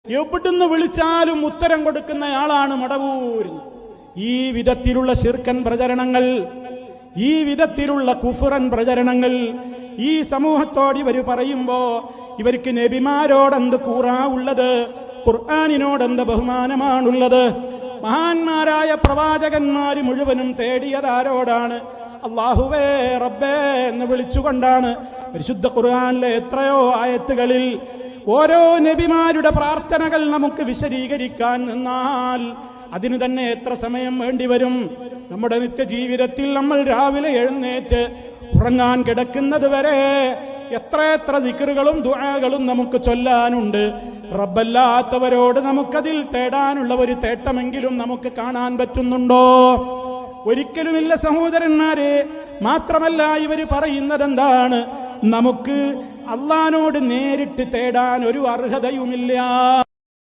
എവിടുന്ന് വിളിച്ചാലും ഉത്തരം കൊടുക്കുന്നയാളാണ് മടവൂർ. ഈ വിധത്തിലുള്ള ശിർക്കൻ പ്രചരണങ്ങൾ, ഈ വിധത്തിലുള്ള കുഫ്റൻ പ്രചരണങ്ങൾ ഈ സമൂഹത്തോട് ഇവർ പറയുമ്പോ ഇവർക്ക് നബിമാരോടെന്ത് കൂറാ ഉള്ളത്, ഖുർആനിനോടെന്ത് ബഹുമാനമാണുള്ളത്? മഹാന്മാരായ പ്രവാചകന്മാർ മുഴുവനും തേടിയതാരോടാണ്? അല്ലാഹുവേ റബ്ബേ എന്ന് വിളിച്ചുകൊണ്ടാണ്. പരിശുദ്ധ ഖുർആനിലെ എത്രയോ ആയത്തുകളിൽ ഓരോ നബിമാരുടെ പ്രാർത്ഥനകൾ നമുക്ക് വിശദീകരിക്കാൻ നിന്നാൽ അതിന് തന്നെ എത്ര സമയം വേണ്ടിവരും? നമ്മുടെ നിത്യജീവിതത്തിൽ നമ്മൾ രാവിലെ എഴുന്നേറ്റ് ഉറങ്ങാൻ കിടക്കുന്നത് വരെ എത്ര ദിക്റുകളും ദുആകളും നമുക്ക് ചൊല്ലാനുണ്ട്. റബ്ബല്ലാത്തവരോട് നമുക്കതിൽ തേടാനുള്ള ഒരു തേട്ടമെങ്കിലും നമുക്ക് കാണാൻ പറ്റുന്നുണ്ടോ? ഒരിക്കലുമില്ല സഹോദരന്മാരെ. മാത്രമല്ല ഇവർ പറയുന്നത് എന്താണ്? നമുക്ക് അള്ളാനോട് നേരിട്ട് തേടാൻ ഒരു അർഹതയുമില്ല.